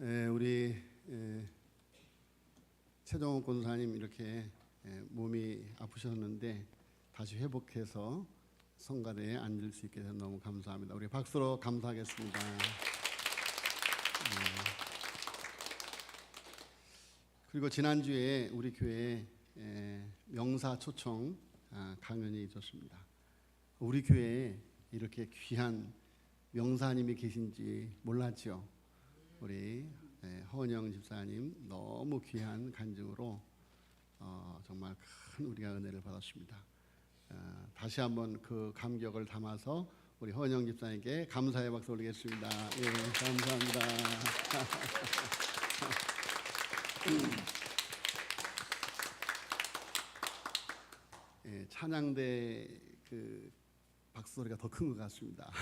우리 최종욱 권사님 이렇게 몸이 아프셨는데 다시 회복해서 성가대에 앉을 수 있게 돼서 너무 감사합니다. 우리 박수로 감사하겠습니다. 그리고 지난주에 우리 교회에 명사 초청 강연이 있었습니다. 우리 교회에 이렇게 귀한 명사님이 계신지 몰랐죠. 우리 허은영 집사님 너무 귀한 간증으로 정말 큰 우리가 은혜를 받았습니다. 다시 한번 그 감격을 담아서 우리 허은영 집사님께 감사의 박수 올리겠습니다. 예, 감사합니다. 예, 찬양대 그 박수 소리가 더 큰 것 같습니다.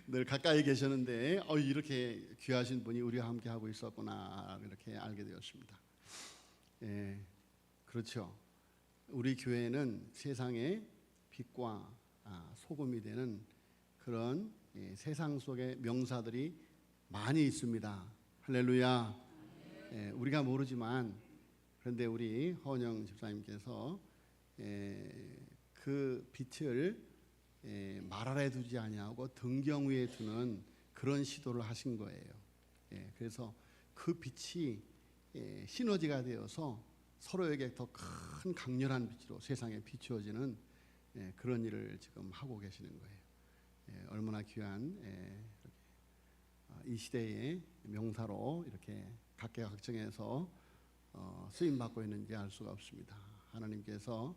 늘 가까이 계셨는데 이렇게 귀하신 분이 우리와 함께 하고 있었구나 이렇게 알게 되었습니다. 예, 그렇죠. 우리 교회는 세상의 빛과 소금이 되는 그런 세상 속의 명사들이 많이 있습니다. 할렐루야. 예, 우리가 모르지만 그런데 우리 허은영 집사님께서 그 빛을 말 아래 두지 아니하고 등경 위에 두는 그런 시도를 하신 거예요. 그래서 그 빛이 시너지가 되어서 서로에게 더 큰 강렬한 빛으로 세상에 비추어지는 그런 일을 지금 하고 계시는 거예요. 얼마나 귀한 이 시대의 명사로 이렇게 각계각층에서 쓰임 받고 있는지 알 수가 없습니다. 하나님께서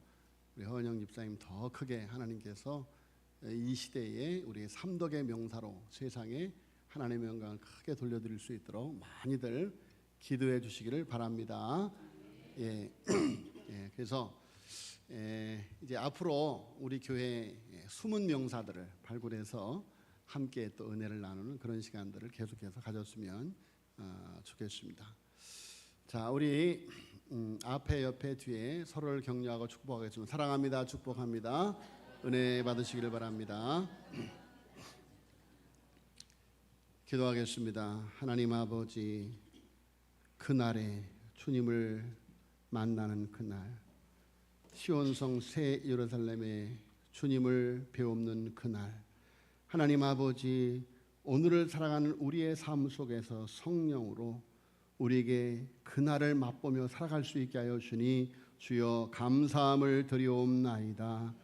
우리 허은영 집사님 더 크게 하나님께서 이 시대에 우리 삼덕의 명사로 세상에 하나님의 영광을 크게 돌려드릴 수 있도록 많이들 기도해 주시기를 바랍니다. 예, 그래서 이제 앞으로 우리 교회 숨은 명사들을 발굴해서 함께 또 은혜를 나누는 그런 시간들을 계속해서 가졌으면 좋겠습니다. 자, 우리 앞에 옆에 뒤에 서로를 격려하고 축복하겠습니다. 사랑합니다. 축복합니다. 은혜 받으시기를 바랍니다. 기도하겠습니다. 하나님 아버지, 그날에 주님을 만나는 그날, 시온성 새 예루살렘에 주님을 배웁는 그날, 하나님 아버지, 오늘을 살아가는 우리의 삶 속에서 성령으로 우리에게 그날을 맛보며 살아갈 수 있게 하여 주니 주여 감사함을 드리옵나이다.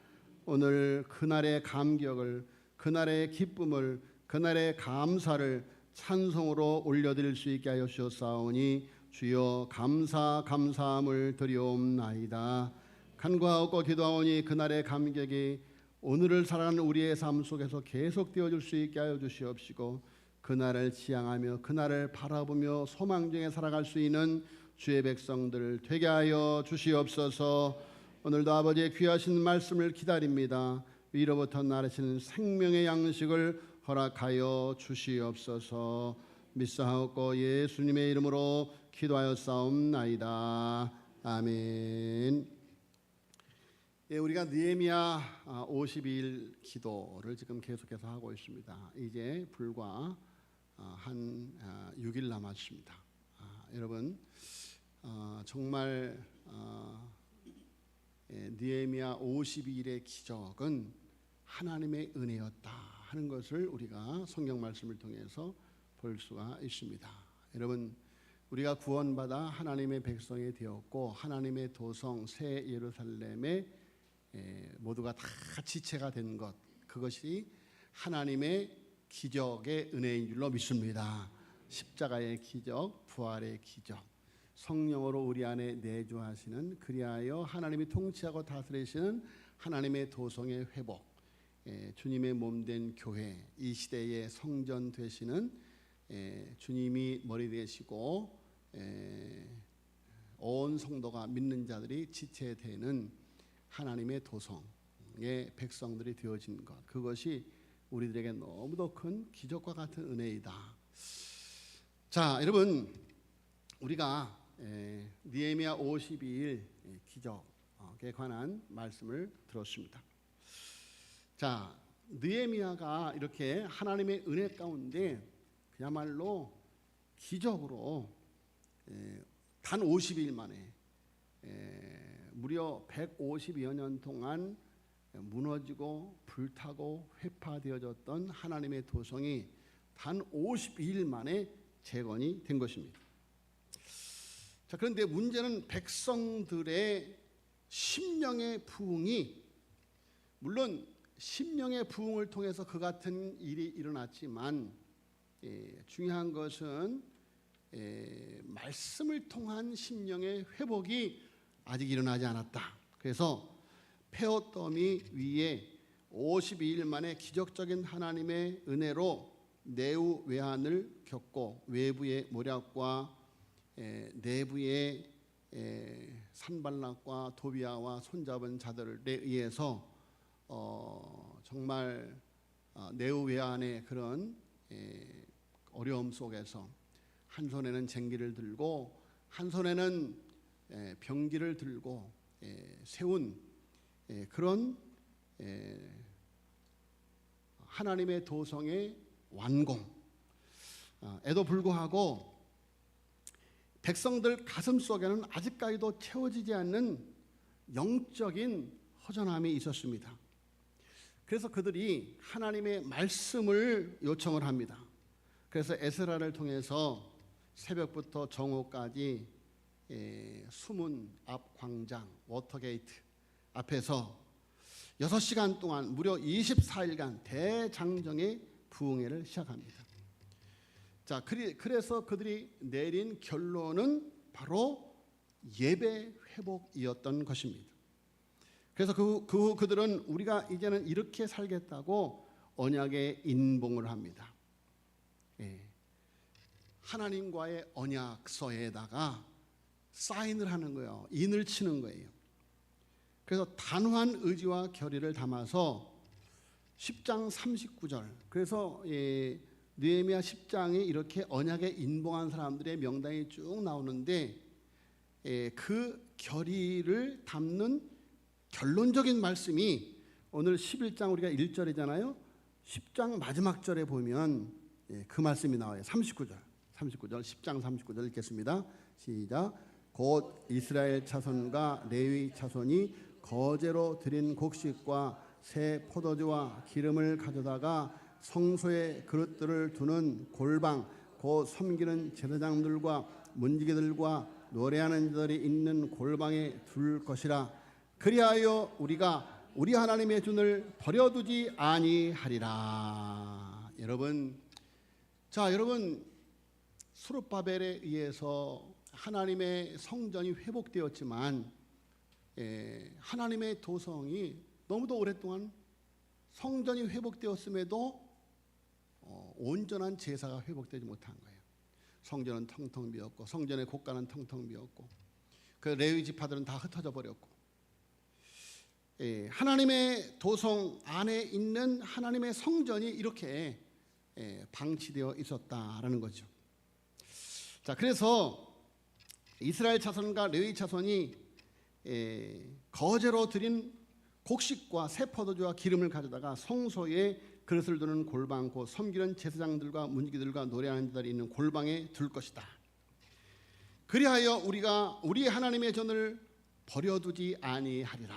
오늘 그날의 감격을, 그날의 기쁨을, 그날의 감사를 찬송으로 올려드릴 수 있게 하여 주셨사오니 주여 감사함을 드리옵나이다. 간구하고 기도하오니 그날의 감격이 오늘을 살아가는 우리의 삶 속에서 계속되어질 수 있게 하여 주시옵시고 그날을 지향하며 그날을 바라보며 소망 중에 살아갈 수 있는 주의 백성들 되게 하여 주시옵소서. 오늘도 아버지의 귀하신 말씀을 기다립니다. 위로부터 나르시는 생명의 양식을 허락하여 주시옵소서. 믿사옵고 예수님의 이름으로 기도하였사옵나이다. 아멘. 예, 우리가 느헤미야 52일 기도를 지금 계속해서 하고 있습니다. 이제 불과 한 6일 남았습니다. 여러분 정말 느헤미야 52일의 기적은 하나님의 은혜였다 하는 것을 우리가 성경 말씀을 통해서 볼 수가 있습니다. 여러분 우리가 구원받아 하나님의 백성이 되었고 하나님의 도성 새 예루살렘에 모두가 다 지체가 된 것, 그것이 하나님의 기적의 은혜인 줄로 믿습니다. 십자가의 기적, 부활의 기적, 성령으로 우리 안에 내주하시는, 그리하여 하나님이 통치하고 다스리시는 하나님의 도성의 회복, 주님의 몸된 교회, 이 시대의 성전 되시는 주님이 머리 되시고 온 성도가 믿는 자들이 지체되는 하나님의 도성의 백성들이 되어진 것, 그것이 우리들에게 너무도 큰 기적과 같은 은혜이다. 자, 여러분 우리가 느헤미야 52일 기적에 관한 말씀을 들었습니다. 자, 느헤미야가 이렇게 하나님의 은혜 가운데 그야말로 기적으로 단 50일 만에 무려 150여 년 동안 무너지고 불타고 회파되어졌던 하나님의 도성이 단 52일 만에 재건이 된 것입니다. 자, 그런데 문제는 백성들의 심령의 부흥이, 물론 심령의 부흥을 통해서 그 같은 일이 일어났지만 중요한 것은 말씀을 통한 심령의 회복이 아직 일어나지 않았다. 그래서 페어더미 위에 52일 만에 기적적인 하나님의 은혜로 내후 외환을 겪고 외부의 모략과 내부의 산발락과 도비아와 손잡은 자들에 의해서 정말 내후 외환의 그런 어려움 속에서 한 손에는 쟁기를 들고 한 손에는 병기를 들고 세운 그런 하나님의 도성의 완공에도 불구하고 백성들 가슴 속에는 아직까지도 채워지지 않는 영적인 허전함이 있었습니다. 그래서 그들이 하나님의 말씀을 요청을 합니다. 그래서 에스라를 통해서 새벽부터 정오까지 수문 앞 광장 워터게이트 앞에서 6시간 동안 무려 24일간 대장정의 부흥회를 시작합니다. 자, 그래서 그들이 내린 결론은 바로 예배 회복이었던 것입니다. 그래서 그들은 우리가 이제는 이렇게 살겠다고 언약에 인봉을 합니다. 하나님과의 언약서에다가 사인을 하는 거예요. 인을 치는 거예요. 그래서 단호한 의지와 결의를 담아서 10장 39절, 그래서 느헤미야 10장에 이렇게 언약에 인봉한 사람들의 명단이 쭉 나오는데 그 결의를 담는 결론적인 말씀이 오늘 11장 우리가 1절이잖아요. 10장 마지막 절에 보면 그 말씀이 나와요. 39절 10장 39절 읽겠습니다. 시작. 곧 이스라엘 자손과 레위 자손이 거제로 드린 곡식과 새 포도주와 기름을 가져다가 성소에 그릇들을 두는 골방 곧 섬기는 제사장들과 문지기들과 노래하는 자들이 있는 골방에 둘 것이라. 그리하여 우리가 우리 하나님의 준을 버려두지 아니하리라. 여러분, 스룹바벨에 의해서 하나님의 성전이 회복되었지만 하나님의 도성이 너무도 오랫동안 성전이 회복되었음에도 온전한 제사가 회복되지 못한 거예요. 성전은 텅텅 비었고 성전의 곳간은 텅텅 비었고 그 레위 지파들은 다 흩어져 버렸고 하나님의 도성 안에 있는 하나님의 성전이 이렇게 방치되어 있었다라는 거죠. 자, 그래서 이스라엘 자손과 레위 자손이 거제로 드린 곡식과 새 포도주와 기름을 가져다가 성소에 그릇을 두는 골방 곧 섬기는 제사장들과 문지기들과 노래하는 자들이 있는 골방에 둘 것이다. 그리하여 우리가 우리 하나님의 전을 버려두지 아니하리라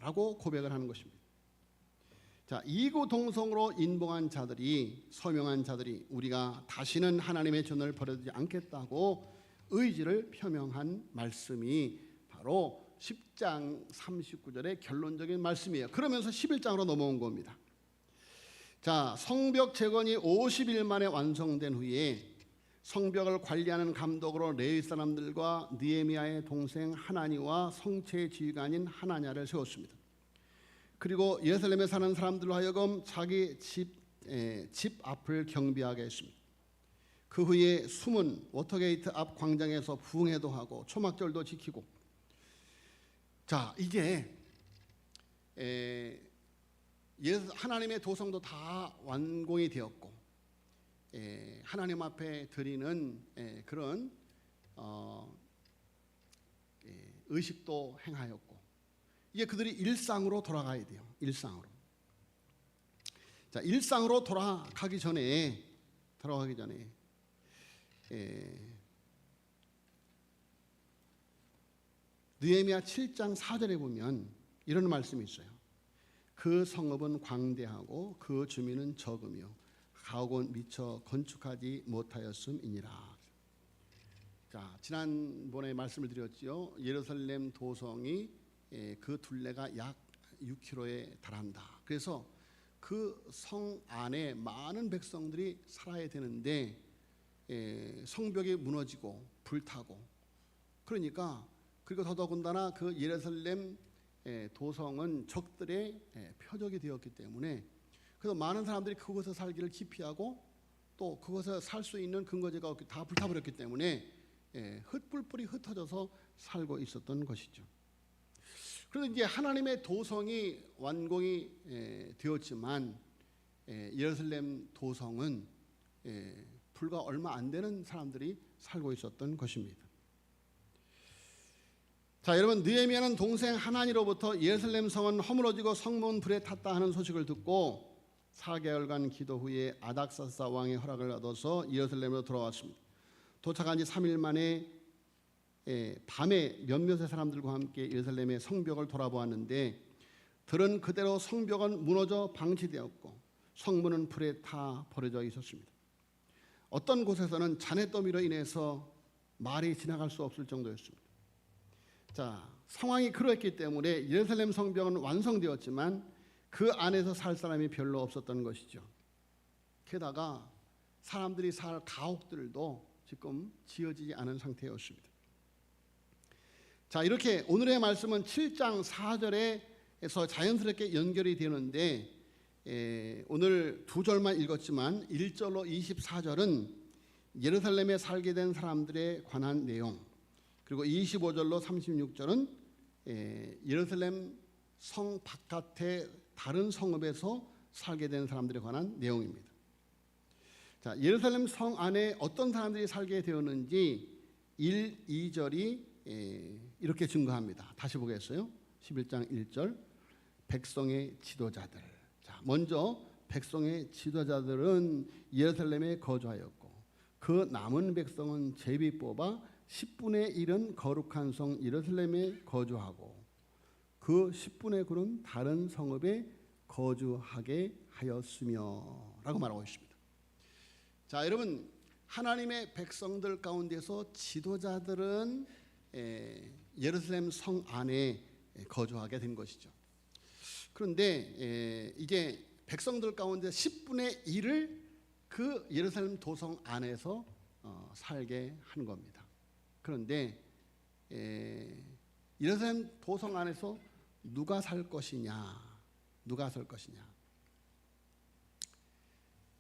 라고 고백을 하는 것입니다. 자, 이구동성으로 인봉한 자들이, 서명한 자들이 우리가 다시는 하나님의 전을 버려두지 않겠다고 의지를 표명한 말씀이 바로 10장 39절의 결론적인 말씀이에요. 그러면서 11장으로 넘어온 겁니다. 자, 성벽 재건이 50일 만에 완성된 후에 성벽을 관리하는 감독으로 레위 사람들과 느헤미야의 동생 하나니와 성체 지휘관인 하나냐를 세웠습니다. 그리고 예루살렘에 사는 사람들로 하여금 자기 집 앞을 경비하게 했습니다. 그 후에 수문 워터게이트 앞 광장에서 부흥회도 하고 초막절도 지키고, 자, 이제 하나님의 도성도 다 완공이 되었고 하나님 앞에 드리는 그런 의식도 행하였고 이제 그들이 일상으로 돌아가야 돼요. 일상으로. 자, 일상으로 돌아가기 전에 느헤미야 7장 4절에 보면 이런 말씀이 있어요. 그 성읍은 광대하고 그 주민은 적으며 가옥은 미처 건축하지 못하였음이니라. 자, 지난번에 말씀을 드렸지요. 예루살렘 도성이 그 둘레가 약 6km에 달한다. 그래서 그 성 안에 많은 백성들이 살아야 되는데 성벽이 무너지고 불타고, 그러니까 그리고 더더군다나 그 예루살렘 도성은 적들의 표적이 되었기 때문에, 그래서 많은 사람들이 그곳에 살기를 기피하고 또 그곳에 살 수 있는 근거지가 없기, 다 불타버렸기 때문에 흩불불이 흩어져서 살고 있었던 것이죠. 그런데 이제 하나님의 도성이 완공이 되었지만 예루살렘 도성은 불과 얼마 안 되는 사람들이 살고 있었던 것입니다. 자, 여러분, 느헤미야는 동생 하나니로부터 예루살렘 성은 허물어지고 성문 불에 탔다 하는 소식을 듣고 4개월간 기도 후에 아닥사스다 왕의 허락을 얻어서 예루살렘으로 돌아왔습니다. 도착한 지 3일 만에 밤에 몇몇의 사람들과 함께 예루살렘의 성벽을 돌아보았는데 들은 그대로 성벽은 무너져 방치되었고 성문은 불에 타 버려져 있었습니다. 어떤 곳에서는 잔해더미로 인해서 말이 지나갈 수 없을 정도였습니다. 자, 상황이 그렇기 때문에 예루살렘 성벽은 완성되었지만 그 안에서 살 사람이 별로 없었던 것이죠. 게다가 사람들이 살 가옥들도 지금 지어지지 않은 상태였습니다. 자, 이렇게 오늘의 말씀은 7장 4절에서 자연스럽게 연결이 되는데 오늘 2절만 읽었지만 1절로 24절은 예루살렘에 살게 된 사람들에 관한 내용, 그리고 25절로 36절은 예루살렘 성 바깥의 다른 성읍에서 살게 된 사람들에 관한 내용입니다. 자, 예루살렘 성 안에 어떤 사람들이 살게 되었는지 1, 2절이 이렇게 증거합니다. 다시 보겠어요. 11장 1절, 백성의 지도자들. 자, 먼저 백성의 지도자들은 예루살렘에 거주하였고 그 남은 백성은 제비 뽑아 10분의 1은 거룩한 성 예루살렘에 거주하고 그 10분의 9는 다른 성읍에 거주하게 하였으며 라고 말하고 있습니다. 자, 여러분, 하나님의 백성들 가운데서 지도자들은 예루살렘 성 안에 거주하게 된 것이죠. 그런데 이제 백성들 가운데 10분의 1을 그 예루살렘 도성 안에서 살게 한 겁니다. 그런데 예루살렘 도성 안에서 누가 살 것이냐? 누가 살 것이냐?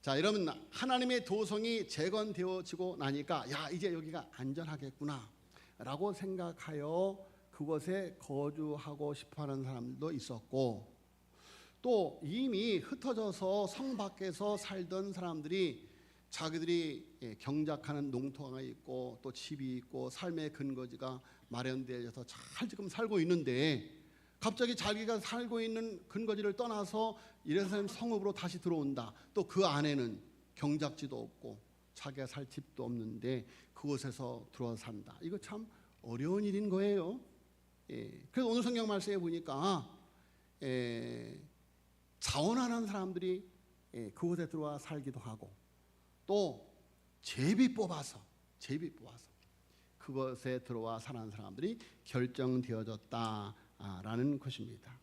자, 여러분, 하나님의 도성이 재건되어지고 나니까 야, 이제 여기가 안전하겠구나 라고 생각하여 그곳에 거주하고 싶어하는 사람들도 있었고, 또 이미 흩어져서 성 밖에서 살던 사람들이 자기들이 경작하는 농토가 있고 또 집이 있고 삶의 근거지가 마련되어서 잘 지금 살고 있는데 갑자기 자기가 살고 있는 근거지를 떠나서 예루살렘 성읍으로 다시 들어온다. 또 그 안에는 경작지도 없고 자기가 살 집도 없는데 그곳에서 들어와 산다. 이거 참 어려운 일인 거예요. 그래서 오늘 성경 말씀에 보니까 자원하는 사람들이 그곳에 들어와 살기도 하고 또 제비 뽑아서 그것에 들어와 사는 사람들이 결정되어졌다라는 것입니다.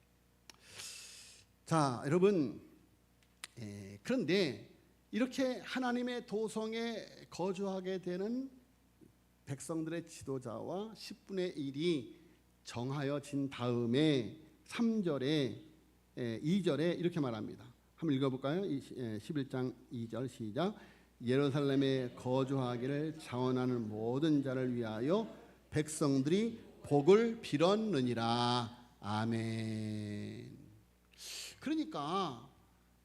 자, 여러분, 그런데 이렇게 하나님의 도성에 거주하게 되는 백성들의 지도자와 10분의 1이 정하여진 다음에 3절에 2절에 이렇게 말합니다. 한번 읽어볼까요? 11장 2절 시작. 예루살렘에 거주하기를 자원하는 모든 자를 위하여 백성들이 복을 빌었느니라. 아멘. 그러니까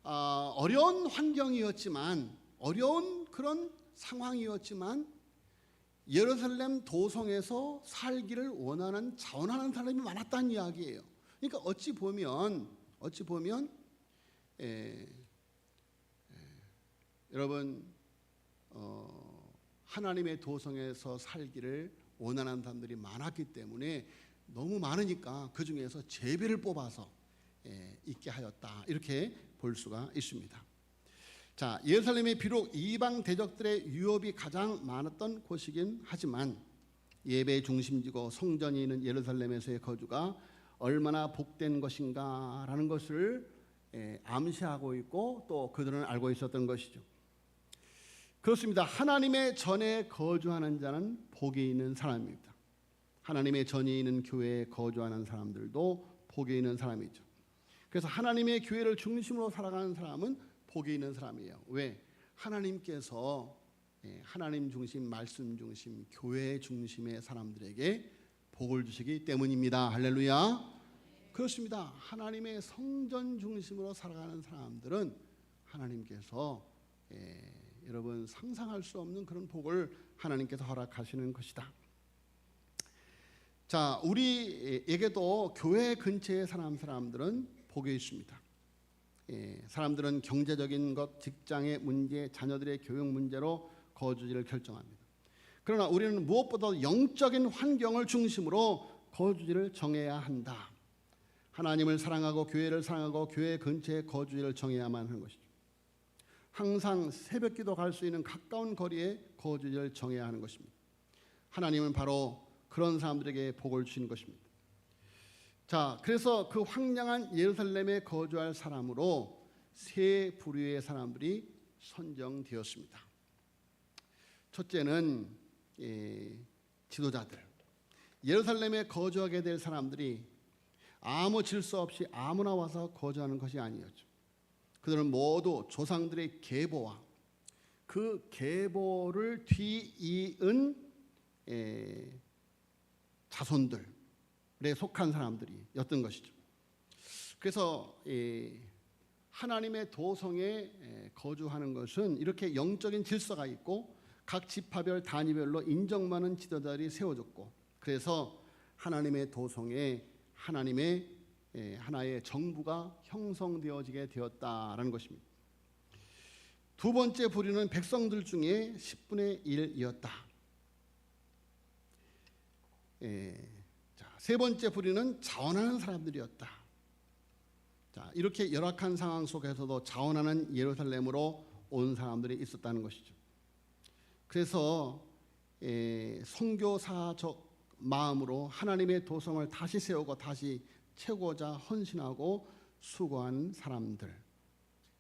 어려운 환경이었지만, 어려운 그런 상황이었지만 예루살렘 도성에서 살기를 원하는 자원하는 사람이 많았다는 이야기예요. 그러니까 어찌 보면 여러분, 하나님의 도성에서 살기를 원하는 사람들이 많았기 때문에 너무 많으니까 그 중에서 제비를 뽑아서 있게 하였다, 이렇게 볼 수가 있습니다. 자, 예루살렘이 비록 이방 대적들의 유업이 가장 많았던 곳이긴 하지만 예배 중심지고 성전이 있는 예루살렘에서의 거주가 얼마나 복된 것인가라는 것을 암시하고 있고 또 그들은 알고 있었던 것이죠. 그렇습니다. 하나님의 전에 거주하는 자는 복이 있는 사람입니다. 하나님의 전이 있는 교회에 거주하는 사람들도 복이 있는 사람이죠. 그래서 하나님의 교회를 중심으로 살아가는 사람은 복이 있는 사람이에요. 왜? 하나님께서 하나님 중심, 말씀 중심, 교회 중심의 사람들에게 복을 주시기 때문입니다. 할렐루야. 그렇습니다. 하나님의 성전 중심으로 살아가는 사람들은 하나님께서 여러분 상상할 수 없는 그런 복을 하나님께서 허락하시는 것이다. 자, 우리에게도 교회 근처에 사는 사람들은 복이 있습니다. 사람들은 경제적인 것, 직장의 문제, 자녀들의 교육 문제로 거주지를 결정합니다. 그러나 우리는 무엇보다 영적인 환경을 중심으로 거주지를 정해야 한다. 하나님을 사랑하고 교회를 사랑하고 교회 근처에 거주지를 정해야만 하는 것이죠. 항상 새벽기도 갈 수 있는 가까운 거리에 거주지를 정해야 하는 것입니다. 하나님은 바로 그런 사람들에게 복을 주신 것입니다. 자, 그래서 그 황량한 예루살렘에 거주할 사람으로 세 부류의 사람들이 선정되었습니다. 첫째는 지도자들. 예루살렘에 거주하게 될 사람들이 아무 질서 없이 아무나 와서 거주하는 것이 아니었죠. 그들은 모두 조상들의 계보와 그 계보를 뒤이은 자손들에 속한 사람들이었던 것이죠. 그래서 하나님의 도성에 거주하는 것은 이렇게 영적인 질서가 있고 각 지파별 단위별로 인정받는 지도자들이 세워졌고, 그래서 하나님의 도성에 하나님의 하나의 정부가 형성되어지게 되었다라는 것입니다. 두 번째 부류는 백성들 중에 10분의 1이었다. 세 번째 부류는 자원하는 사람들이었다. 자, 이렇게 열악한 상황 속에서도 자원하는 예루살렘으로 온 사람들이 있었다는 것이죠. 그래서 선교사적 마음으로 하나님의 도성을 다시 세우고 다시 채우고자 헌신하고 수고한 사람들.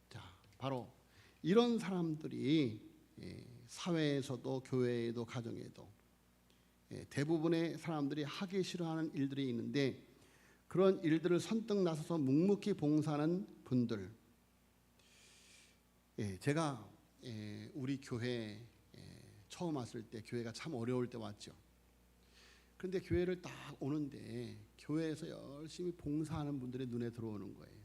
자, 바로 이런 사람들이 사회에서도 교회에도 가정에도 대부분의 사람들이 하기 싫어하는 일들이 있는데, 그런 일들을 선뜻 나서서 묵묵히 봉사하는 분들. 제가 우리 교회 처음 왔을 때 교회가 참 어려울 때 왔죠. 그런데 교회를 딱 오는데 교회에서 열심히 봉사하는 분들이 눈에 들어오는 거예요.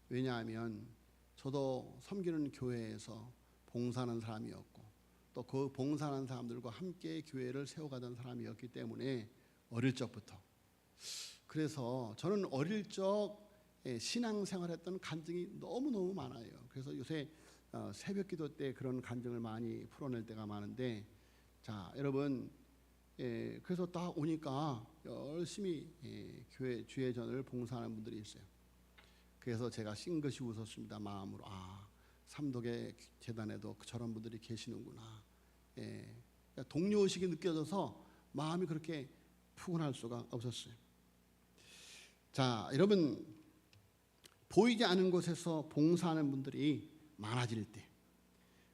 왜냐하면 저도 섬기는 교회에서 봉사하는 사람이었고 또 그 봉사하는 사람들과 함께 교회를 세워가던 사람이었기 때문에 어릴 적부터, 그래서 저는 어릴 적 신앙생활했던 간증이 너무너무 많아요. 그래서 요새 새벽기도 때 그런 간증을 많이 풀어낼 때가 많은데, 자, 여러분, 그래서 딱 오니까 열심히 교회 주의 전을 봉사하는 분들이 있어요. 그래서 제가 싱긋이 웃었습니다. 마음으로, 삼독의 재단에도 저런 분들이 계시는구나. 동료의식이 느껴져서 마음이 그렇게 푸근할 수가 없었어요. 자, 여러분, 보이지 않는 곳에서 봉사하는 분들이 많아질 때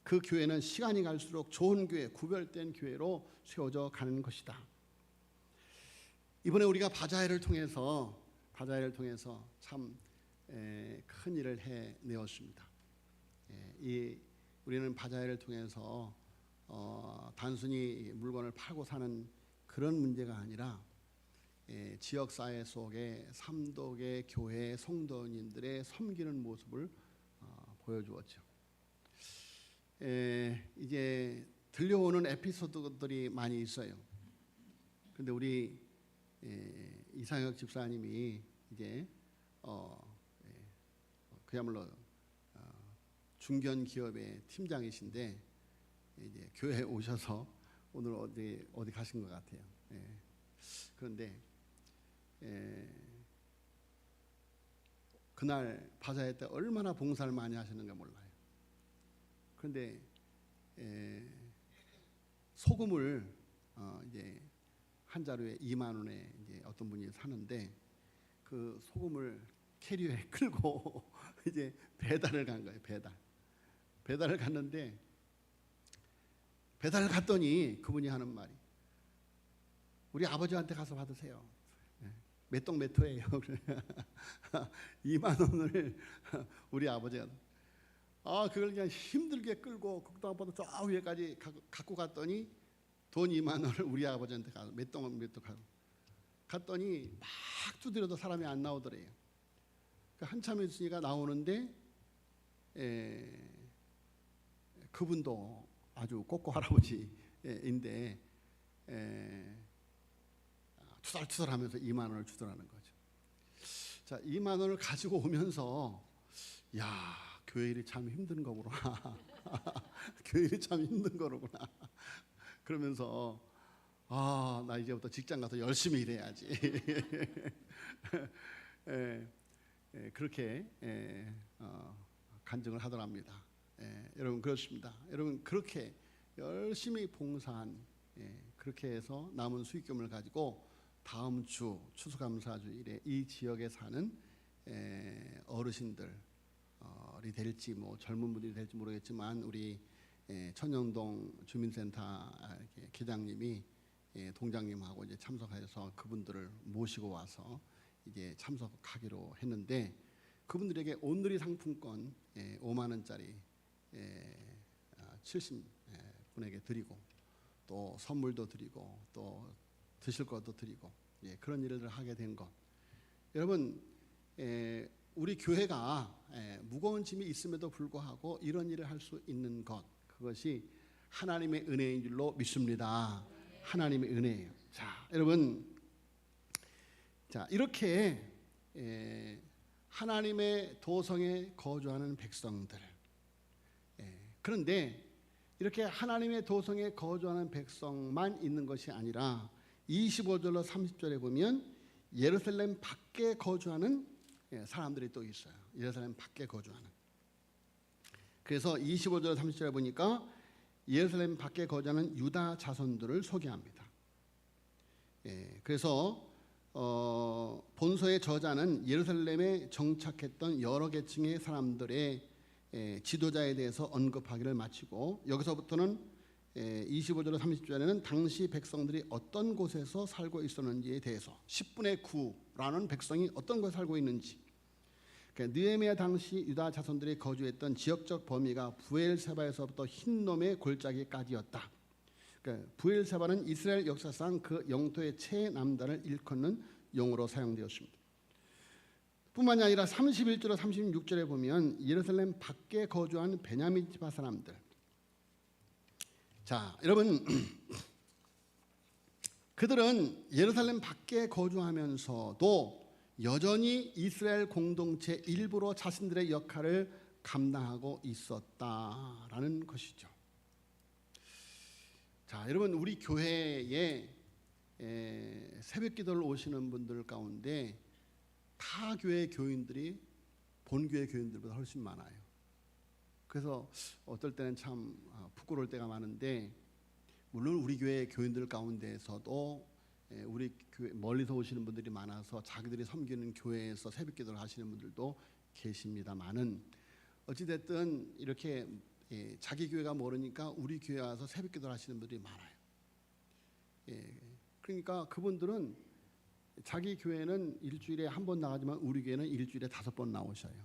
그 교회는 시간이 갈수록 좋은 교회, 구별된 교회로 세워져 가는 것이다. 이번에 우리가 바자회를 통해서 참 큰 일을 해내었습니다. 우리는 바자회를 통해서 단순히 물건을 팔고 사는 그런 문제가 아니라 지역사회 속에 삼독의 교회 성도님들의 섬기는 모습을 보여주었죠. 이제 들려오는 에피소드들이 많이 있어요. 그런데 우리 이상혁 집사님이 이제 그야말로 중견 기업의 팀장이신데 이제 교회에 오셔서 오늘 어디 가신 것 같아요. 그런데 그날 바자회 때 얼마나 봉사를 많이 하시는가 몰라요. 그런데 소금을 이제 한 자루에 2만 원에 이제 어떤 분이 사는데 그 소금을 캐리어에 끌고 이제 배달을 간 거예요. 배달을 갔는데 배달을 갔더니 그분이 하는 말이 우리 아버지한테 가서 받으세요. 몇 동 몇 호예요. 2만 원을 우리 아버지가 그걸 그냥 힘들게 끌고 국도아파트 저 위에까지 갖고 갔더니 돈 2만 원을 우리 아버지한테 가서 몇 동 가서 갔더니 막 두드려도 사람이 안 나오더래요. 한참 있으니까 나오는데 그분도 아주 꼬꼬 할아버지인데 투덜투덜하면서 2만 원을 주더라는 거죠. 자, 2만 원을 가지고 오면서 야, 교회 일이 참 힘든 거구나. 교회 일이 참 힘든 거구나. 그러면서 나 이제부터 직장 가서 열심히 일해야지. 그렇게 간증을 하더랍니다. 여러분 그렇습니다. 여러분 그렇게 열심히 봉사한 그렇게 해서 남은 수익금을 가지고 다음 주 추수감사주일에 이 지역에 사는 어르신들이 될지 뭐 젊은 분들이 될지 모르겠지만 우리 천연동 주민센터 기장님이 동장님하고 이제 참석해서 그분들을 모시고 와서 이제 참석하기로 했는데 그분들에게 온누리 상품권 5만 원짜리 70분에게 드리고 또 선물도 드리고 또 드실 것도 드리고 그런 일을 하게 된 것. 여러분 우리 교회가 무거운 짐이 있음에도 불구하고 이런 일을 할 수 있는 것 그것이 하나님의 은혜인 줄로 믿습니다. 하나님의 은혜예요. 자, 여러분 자 이렇게 하나님의 도성에 거주하는 백성들 그런데 이렇게 하나님의 도성에 거주하는 백성만 있는 것이 아니라 25절로 30절에 보면 예루살렘 밖에 거주하는 사람들이 또 있어요. 예루살렘 밖에 거주하는. 그래서 25절 30절에 보니까 예루살렘 밖에 거주하는 유다 자손들을 소개합니다. 그래서 본서의 저자는 예루살렘에 정착했던 여러 계층의 사람들의 지도자에 대해서 언급하기를 마치고 여기서부터는 25절로 30절에는 당시 백성들이 어떤 곳에서 살고 있었는지에 대해서 10분의 9라는 백성이 어떤 곳에 살고 있는지 느헤미야 당시 유다 자손들이 거주했던 지역적 범위가 부엘세바에서부터 흰놈의 골짜기까지였다. 부엘세바는 이스라엘 역사상 그 영토의 최남단을 일컫는 용어로 사용되었습니다. 뿐만이 아니라 31절로 36절에 보면 예루살렘 밖에 거주한 베냐민 지파 사람들. 자, 여러분 그들은 예루살렘 밖에 거주하면서도 여전히 이스라엘 공동체 일부로 자신들의 역할을 감당하고 있었다라는 것이죠. 자, 여러분 우리 교회에 새벽 기도를 오시는 분들 가운데 타 교회 교인들이 본교회 교인들보다 훨씬 많아요. 그래서 어떨 때는 참 부끄러울 때가 많은데 물론 우리 교회 교인들 가운데에서도 우리 교회 멀리서 오시는 분들이 많아서 자기들이 섬기는 교회에서 새벽 기도를 하시는 분들도 계십니다만은 어찌됐든 이렇게 자기 교회가 모르니까 우리 교회 와서 새벽 기도를 하시는 분들이 많아요. 그러니까 그분들은 자기 교회는 일주일에 한 번 나가지만 우리 교회는 일주일에 5번 나오셔요.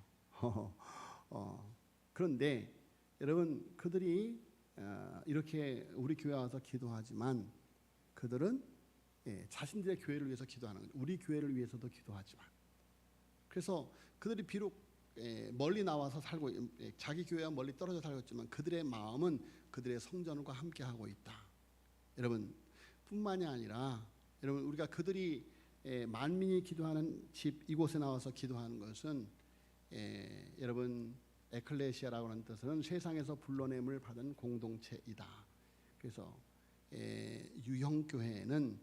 그런데 여러분 그들이 이렇게 우리 교회 와서 기도하지만 그들은 자신들의 교회를 위해서 기도하는 거죠. 우리 교회를 위해서도 기도하지만 그래서 그들이 비록 멀리 나와서 살고 자기 교회와 멀리 떨어져 살고 있지만 그들의 마음은 그들의 성전과 함께 하고 있다. 여러분 뿐만이 아니라 여러분 우리가 그들이 만민이 기도하는 집 이곳에 나와서 기도하는 것은 여러분 에클레시아라고 하는 뜻은 세상에서 불러냄을 받은 공동체이다. 그래서 유형교회는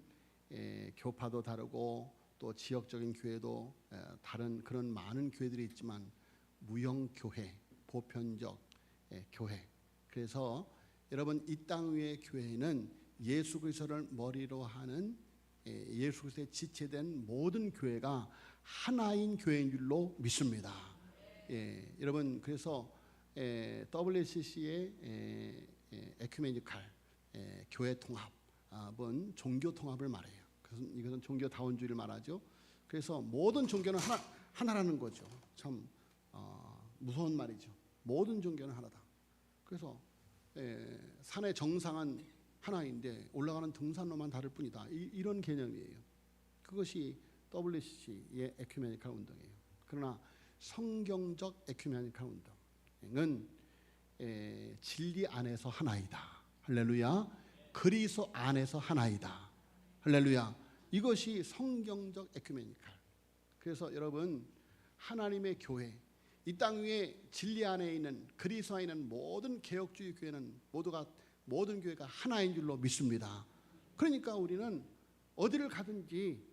교파도 다르고 또 지역적인 교회도 다른 그런 많은 교회들이 있지만 무형교회, 보편적 교회. 그래서 여러분 이 땅 위의 교회는 예수 그리스도를 머리로 하는 예수 그리스도에 지체된 모든 교회가 하나인 교회인 줄로 믿습니다. 여러분 그래서 WCC의 에큐메니칼 교회 통합은 종교 통합을 말해요. 이것은 종교다원주의를 말하죠. 그래서 모든 종교는 하나라는 거죠. 참 무서운 말이죠. 모든 종교는 하나다. 그래서 산의 정상은 하나인데 올라가는 등산로만 다를 뿐이다. 이런 개념이에요. 그것이 WCC의 에큐메니칼 운동이에요. 그러나 성경적 에큐메니칼 운동은 진리 안에서 하나이다. 할렐루야. 그리스도 안에서 하나이다. 할렐루야. 이것이 성경적 에큐메니칼. 그래서 여러분 하나님의 교회, 이 땅 위에 진리 안에 있는 그리스도 안에 있는 모든 개혁주의 교회는 모든 교회가 하나인 줄로 믿습니다. 그러니까 우리는 어디를 가든지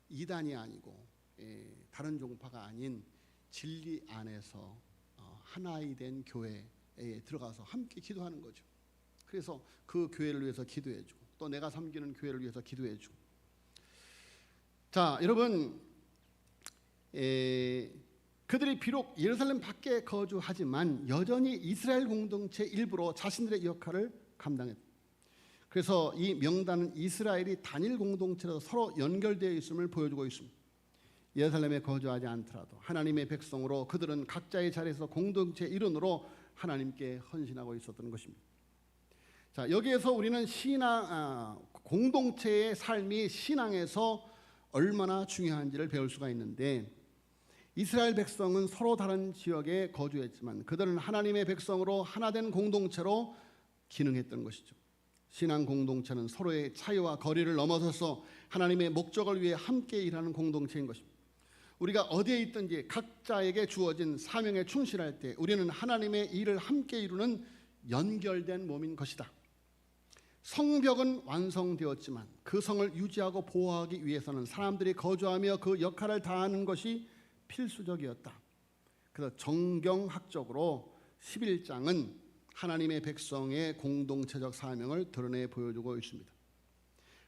이단이 아니고 다른 종파가 아닌 진리 안에서 하나이 된 교회에 들어가서 함께 기도하는 거죠. 그래서 그 교회를 위해서 기도해주고 또 내가 섬기는 교회를 위해서 기도해주고. 자, 여러분 그들이 비록 예루살렘 밖에 거주하지만 여전히 이스라엘 공동체 일부로 자신들의 역할을 감당했다. 그래서 이 명단은 이스라엘이 단일 공동체로 서로 연결되어 있음을 보여주고 있습니다. 예루살렘에 거주하지 않더라도 하나님의 백성으로 그들은 각자의 자리에서 공동체 일원으로 하나님께 헌신하고 있었던 것입니다. 자, 여기에서 우리는 공동체의 삶이 신앙에서 얼마나 중요한지를 배울 수가 있는데, 이스라엘 백성은 서로 다른 지역에 거주했지만 그들은 하나님의 백성으로 하나된 공동체로 기능했던 것이죠. 신앙 공동체는 서로의 차이와 거리를 넘어서서 하나님의 목적을 위해 함께 일하는 공동체인 것입니다. 우리가 어디에 있든지 각자에게 주어진 사명에 충실할 때 우리는 하나님의 일을 함께 이루는 연결된 몸인 것이다. 성벽은 완성되었지만 그 성을 유지하고 보호하기 위해서는 사람들이 거주하며 그 역할을 다하는 것이 필수적이었다. 그래서 정경학적으로 11장은 하나님의 백성의 공동체적 사명을 드러내 보여주고 있습니다.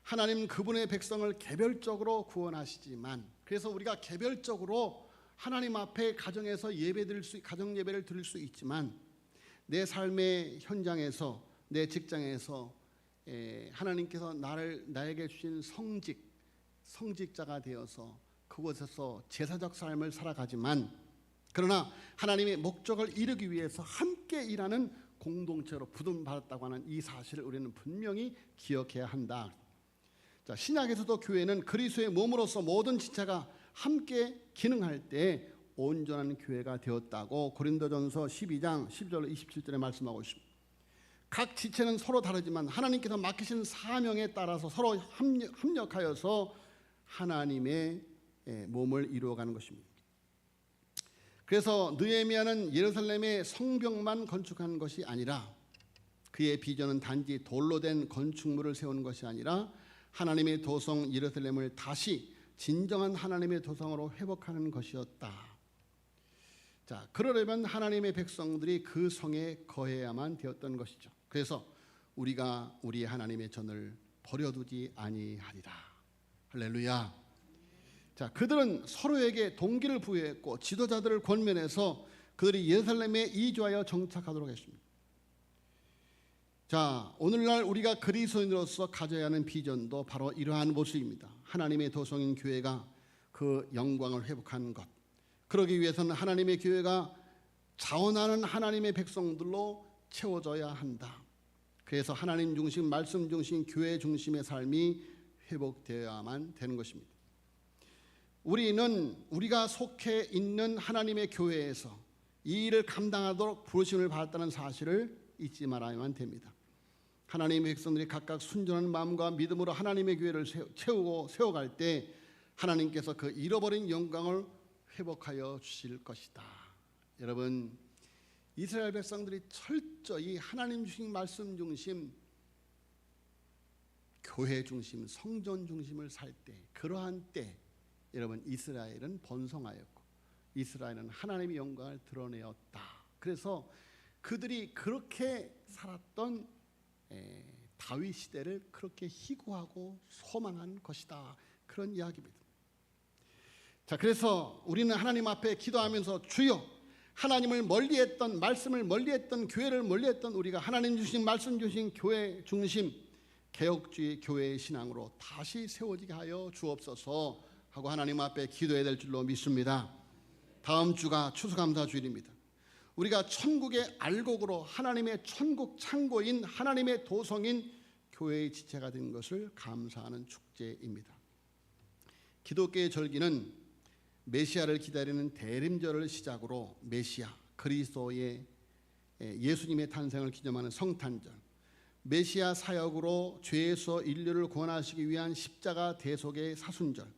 하나님 그분의 백성을 개별적으로 구원하시지만, 그래서 우리가 개별적으로 하나님 앞에 가정 예배를 드릴 수 있지만 내 삶의 현장에서, 내 직장에서 하나님께서 나에게 주신 성직자가 되어서 그곳에서 제사적 삶을 살아가지만, 그러나 하나님의 목적을 이루기 위해서 함께 일하는 공동체로 부름받았다고 하는 이 사실을 우리는 분명히 기억해야 한다. 자, 신약에서도 교회는 그리스도의 몸으로서 모든 지체가 함께 기능할 때 온전한 교회가 되었다고 고린도전서 12장 10절 27절에 말씀하고 있습니다. 각 지체는 서로 다르지만 하나님께서 맡기신 사명에 따라서 서로 합력하여서 하나님의 몸을 이루어가는 것입니다. 그래서 느헤미야는 예루살렘의 성벽만 건축한 것이 아니라, 그의 비전은 단지 돌로 된 건축물을 세우는 것이 아니라 하나님의 도성 예루살렘을 다시 진정한 하나님의 도성으로 회복하는 것이었다. 자, 그러려면 하나님의 백성들이 그 성에 거해야만 되었던 것이죠. 그래서 우리가 우리 하나님의 전을 버려두지 아니하리라. 할렐루야. 자, 그들은 서로에게 동기를 부여했고 지도자들을 권면해서 그들이 예루살렘에 이주하여 정착하도록 했습니다. 자, 오늘날 우리가 그리스도인으로서 가져야 하는 비전도 바로 이러한 모습입니다. 하나님의 도성인 교회가 그 영광을 회복하는 것. 그러기 위해서는 하나님의 교회가 자원하는 하나님의 백성들로 채워져야 한다. 그래서 하나님 중심, 말씀 중심, 교회 중심의 삶이 회복되어야만 되는 것입니다. 우리가 속해 있는 하나님의 교회에서 이 일을 감당하도록 부르심을 받았다는 사실을 잊지 말아야만 됩니다. 하나님의 백성들이 각각 순전한 마음과 믿음으로 하나님의 교회를 세워갈 때 하나님께서 그 잃어버린 영광을 회복하여 주실 것이다. 여러분, 이스라엘 백성들이 철저히 하나님 주신 말씀 중심, 교회 중심, 성전 중심을 살 때, 그러한 때 여러분 이스라엘은 번성하였고 이스라엘은 하나님의 영광을 드러내었다. 그래서 그들이 그렇게 살았던 다윗 시대를 그렇게 희구하고 소망한 것이다. 그런 이야기입니다. 자, 그래서 우리는 하나님 앞에 기도하면서 주여, 하나님을 멀리했던, 말씀을 멀리했던, 교회를 멀리했던 우리가 하나님 주신 말씀 주신 교회 중심 개혁주의 교회의 신앙으로 다시 세워지게 하여 주옵소서 하고 하나님 앞에 기도해야 될 줄로 믿습니다. 다음 주가 추수감사 주일입니다. 우리가 천국의 알곡으로 하나님의 천국 창고인 하나님의 도성인 교회의 지체가 된 것을 감사하는 축제입니다. 기독교의 절기는 메시아를 기다리는 대림절을 시작으로 메시아 그리스도의 예수님의 탄생을 기념하는 성탄절, 메시아 사역으로 죄에서 인류를 구원하시기 위한 십자가 대속의 사순절,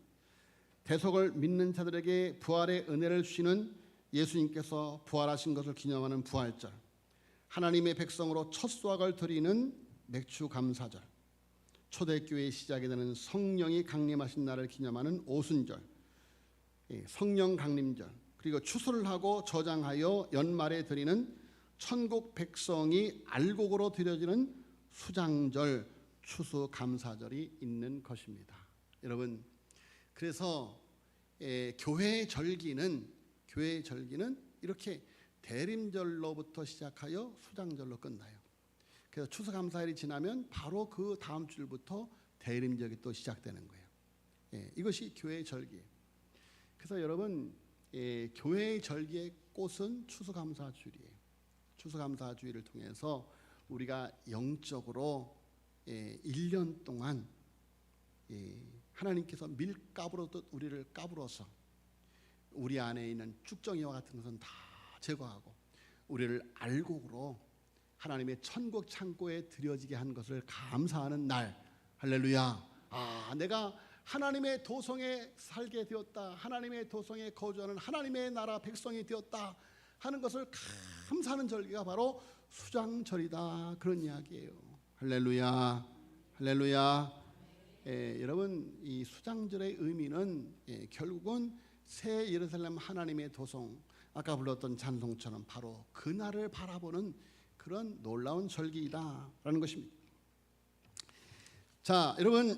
대속을 믿는 자들에게 부활의 은혜를 주시는 예수님께서 부활하신 것을 기념하는 부활절, 하나님의 백성으로 첫 수확을 드리는 맥주 감사절, 초대교회의 시작이 되는 성령이 강림하신 날을 기념하는 오순절, 성령 강림절, 그리고 추수를 하고 저장하여 연말에 드리는 천국 백성이 알곡으로 드려지는 수장절, 추수감사절이 있는 것입니다. 여러분, 그래서 교회의 절기는 이렇게 대림절로부터 시작하여 수장절로 끝나요. 그래서 추수감사일이 지나면 바로 그 다음 주부터 대림절이 또 시작되는 거예요. 이것이 교회의 절기예요. 그래서 여러분, 교회의 절기의 꽃은 추수감사주일이에요. 추수감사주일을 통해서 우리가 영적으로 1년 동안 하나님께서 밀가부로도 우리를 까불어서 우리 안에 있는 쭉정이와 같은 것은 다 제거하고 우리를 알곡으로 하나님의 천국 창고에 들여지게 한 것을 감사하는 날. 할렐루야. 내가 하나님의 도성에 살게 되었다, 하나님의 도성에 거주하는 하나님의 나라 백성이 되었다 하는 것을 감사하는 절기가 바로 수장절이다. 그런 이야기예요. 할렐루야. 할렐루야. 여러분, 이 수장절의 의미는 결국은 새 예루살렘 하나님의 도성, 아까 불렀던 찬송처럼 바로 그날을 바라보는 그런 놀라운 절기이다라는 것입니다. 자, 여러분,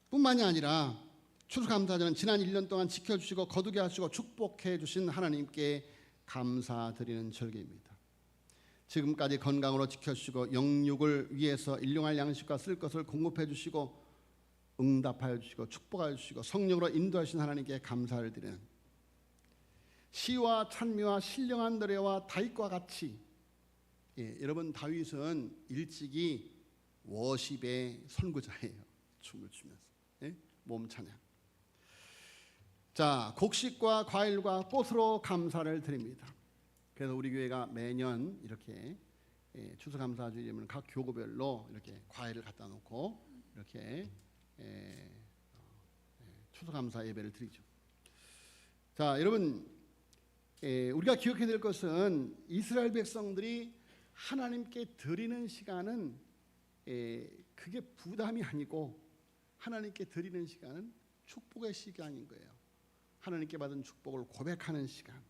뿐만이 아니라 추수감사절은 지난 1년 동안 지켜주시고 거두게 하시고 축복해 주신 하나님께 감사드리는 절기입니다. 지금까지 건강으로 지켜주시고 영육을 위해서 일용할 양식과 쓸 것을 공급해 주시고 응답하여 주시고 축복하여 주시고 성령으로 인도하신 하나님께 감사를 드리는, 시와 찬미와 신령한 노래와 다윗과 같이, 여러분, 다윗은 일찍이 워십의 선구자예요. 춤을 추면서 몸 찬양. 자, 곡식과 과일과 꽃으로 감사를 드립니다. 그래서 우리 교회가 매년 이렇게 추수감사주일이면 각 교구별로 이렇게 과일을 갖다 놓고 이렇게 추수감사 예배를 드리죠. 자, 여러분, 우리가 기억해야 될 것은 이스라엘 백성들이 하나님께 드리는 시간은 그게 부담이 아니고 하나님께 드리는 시간은 축복의 시간인 거예요. 하나님께 받은 축복을 고백하는 시간.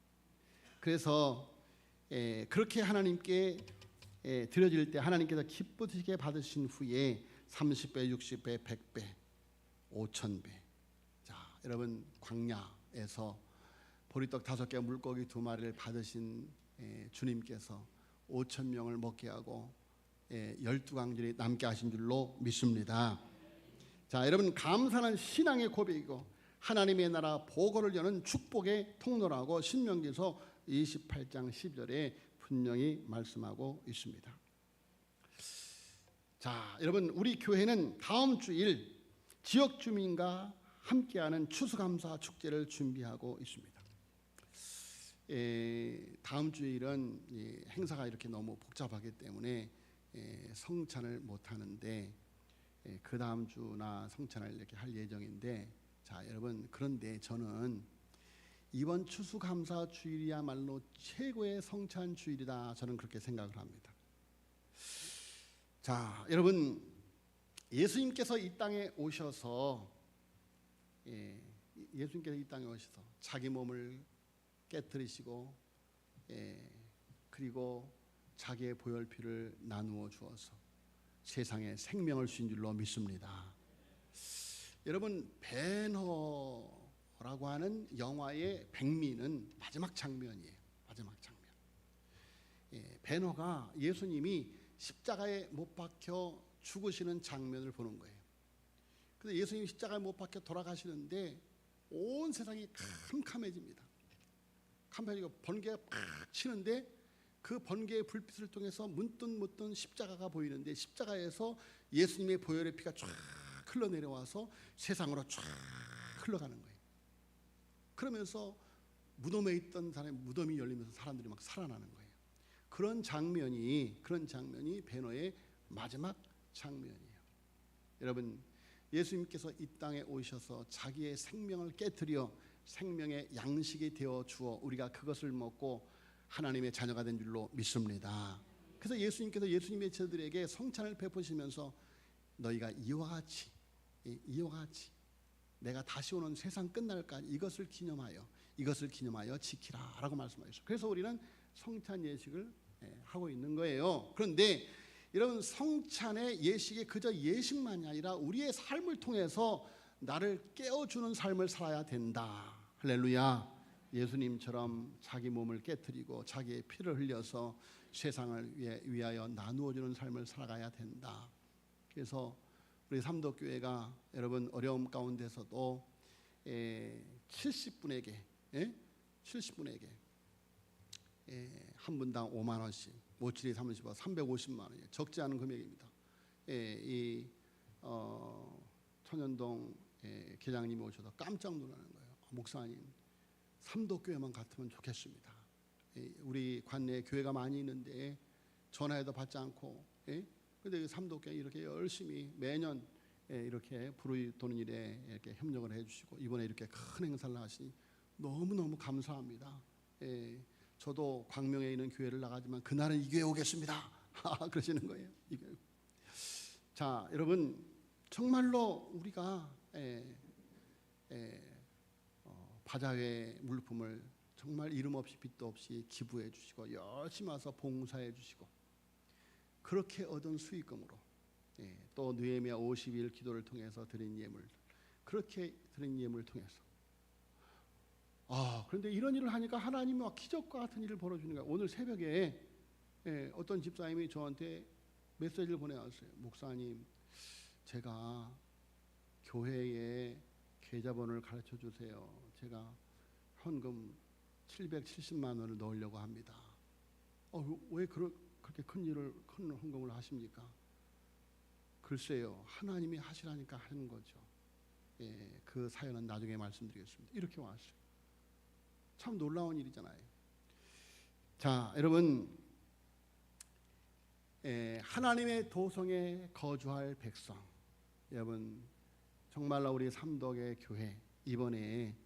그래서 그렇게 하나님께 드려질 때 하나님께서 기쁘시게 받으신 후에 30배, 60배, 100배, 5000배. 자, 여러분, 광야에서 보리떡 5개, 물고기 2마리를 받으신 주님께서 5000명을 먹게 하고 12강들이 남게 하신 줄로 믿습니다. 자, 여러분, 감사는 신앙의 고백이고 하나님의 나라 보고를 여는 축복의 통로라고 신명기서 28장 10절에 분명히 말씀하고 있습니다. 자, 여러분, 우리 교회는 다음 주일 지역 주민과 함께하는 추수감사 축제를 준비하고 있습니다. 다음 주일은 행사가 이렇게 너무 복잡하기 때문에 성찬을 못 하는데 그 다음 주나 성찬을 이렇게 할 예정인데, 자, 여러분, 그런데 저는 이번 추수감사 주일이야말로 최고의 성찬 주일이다. 저는 그렇게 생각을 합니다. 자, 여러분, 예수님께서 이 땅에 오셔서 예수님께서 이 땅에 오셔서 자기 몸을 깨뜨리시고 그리고 자기의 보혈피를 나누어 주어서 세상에 생명을 주신 줄로 믿습니다. 여러분, 벤허라고 하는 영화의 백미는 마지막 장면이에요. 마지막 장면. 벤허가 예수님이 십자가에 못 박혀 죽으시는 장면을 보는 거예요. 근데 예수님이 십자가에 못 박혀 돌아가시는데 온 세상이 캄캄해집니다. 캄캄해지고 번개가 팍 치는데 그 번개의 불빛을 통해서 문뜬문뜬 십자가가 보이는데 십자가에서 예수님의 보혈의 피가 쫙 흘러내려와서 세상으로 쫙 흘러가는 거예요. 그러면서 무덤에 있던 사람의 무덤이 열리면서 사람들이 막 살아나는 거예요. 그런 장면이 베너의 마지막 장면이에요. 여러분, 예수님께서 이 땅에 오셔서 자기의 생명을 깨뜨려 생명의 양식이 되어 주어 우리가 그것을 먹고 하나님의 자녀가 된 줄로 믿습니다. 그래서 예수님께서 예수님의 제자들에게 성찬을 베푸시면서 너희가 이와 같이 내가 다시 오는 세상 끝날까지 이것을 기념하여 지키라라고 말씀하셨어요. 그래서 우리는 성찬 예식을 하고 있는 거예요. 그런데 여러분, 성찬의 예식이 그저 예식만이 아니라 우리의 삶을 통해서 나를 깨워주는 삶을 살아야 된다. 할렐루야. 예수님처럼 자기 몸을 깨뜨리고 자기의 피를 흘려서 세상을 위하여 나누어주는 삶을 살아가야 된다. 그래서 우리 삼도교회가 여러분 어려움 가운데서도 70분에게 한 분당 5만 원씩, 5, 7이 30원, 350만 원이에요. 적지 않은 금액입니다. 이 천연동 계장님이 오셔서 깜짝 놀라는 거예요. 목사님, 삼도교회만 같으면 좋겠습니다. 우리 관내에 교회가 많이 있는데 전화해도 받지 않고, 근데 삼도교회 이렇게 열심히 매년 이렇게 불의 도는 일에 이렇게 협력을 해주시고 이번에 이렇게 큰 행사를 하시니 너무너무 감사합니다. 저도 광명에 있는 교회를 나가지만 그날은 이 교회 오겠습니다. 그러시는 거예요. 자, 여러분, 정말로 우리가 바자회 물품을 정말 이름 없이 빚도 없이 기부해 주시고 열심히 와서 봉사해 주시고 그렇게 얻은 수익금으로 또 느헤미야 50일 기도를 통해서 드린 예물, 그렇게 드린 예물을 통해서 그런데 이런 일을 하니까 하나님이 막 기적과 같은 일을 벌어주는 거예요. 오늘 새벽에 어떤 집사님이 저한테 메시지를 보내왔어요. 목사님, 제가 교회에 계좌번호를 가르쳐 주세요. 제가 현금 770만 원을 넣으려고 합니다. 왜 그렇게 큰 헌금을 하십니까? 글쎄요, 하나님이 하시라니까 하는 거죠. 그 사연은 나중에 말씀드리겠습니다. 이렇게 왔어요. 참 놀라운 일이잖아요. 자, 여러분, 하나님의 도성에 거주할 백성, 여러분, 정말로 우리 삼덕의 교회 이번에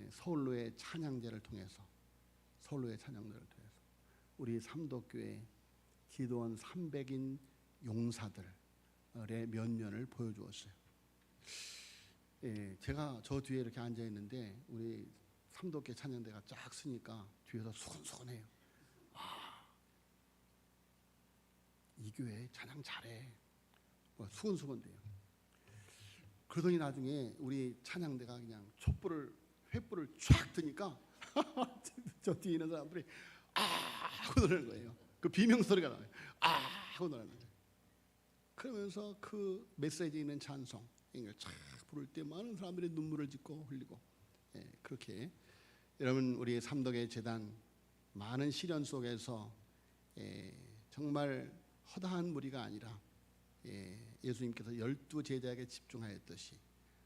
서울로의 찬양제를 통해서 우리 삼덕교회 기도원 300인 용사들의 면면을 보여주었어요. 제가 저 뒤에 이렇게 앉아 있는데 우리 삼덕교회 찬양대가 쫙 쓰니까 뒤에서 수근수근해요. 이 교회 찬양 잘해. 수근수근돼요. 그러더니 나중에 우리 찬양대가 그냥 횃불을 쫙 드니까 저 뒤에 있는 사람들이 하고 노래는 거예요. 그 비명소리가 나요. 하고 노래는 거예요. 그러면서 그 메시지 있는 찬송 이걸 쫙 부를 때 많은 사람들이 눈물을 짓고 흘리고, 그렇게 여러분, 우리 삼덕의 재단 많은 시련 속에서 정말 허다한 무리가 아니라 예수님께서 12제자에게 집중하였듯이,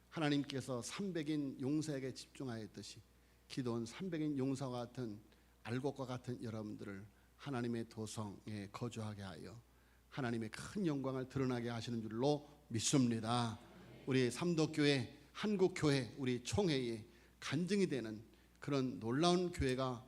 하나님께서 300인 용사에게 집중하였듯이 기도원 300인 용사와 같은 알곡과 같은 여러분들을 하나님의 도성에 거주하게 하여 하나님의 큰 영광을 드러나게 하시는 줄로 믿습니다. 우리 삼덕교회, 한국교회, 우리 총회에 간증이 되는 그런 놀라운 교회가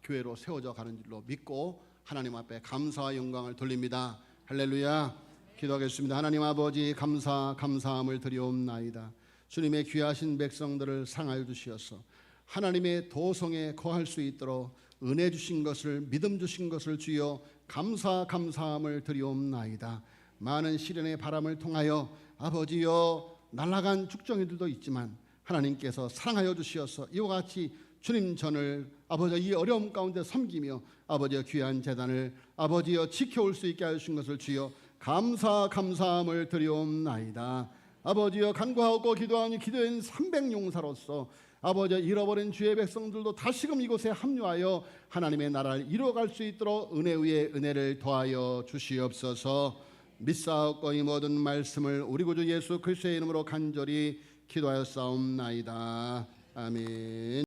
교회로 세워져 가는 줄로 믿고 하나님 앞에 감사와 영광을 돌립니다. 할렐루야. 기도하겠습니다. 하나님 아버지, 감사함을 드리옵나이다. 주님의 귀하신 백성들을 사랑하여 주시어서 하나님의 도성에 거할 수 있도록 은혜 주신 것을, 믿음 주신 것을 주여 감사함을 드리옵나이다. 많은 시련의 바람을 통하여 아버지여 날아간 죽정이들도 있지만 하나님께서 사랑하여 주시어서 이와 같이 주님 전을 아버지 이 어려움 가운데 섬기며 아버지의 귀한 재단을 아버지여 지켜올 수 있게 하신 것을 주여 감사함을 드리옵나이다. 아버지여 간구하고 기도하니 기도인 300용사로서 아버지 잃어버린 주의 백성들도 다시금 이곳에 합류하여 하나님의 나라를 이루어갈 수 있도록 은혜 위에 은혜를 더하여 주시옵소서. 믿사옵고 이 모든 말씀을 우리 구주 예수 그리스도의 이름으로 간절히 기도하였사옵나이다. 아멘.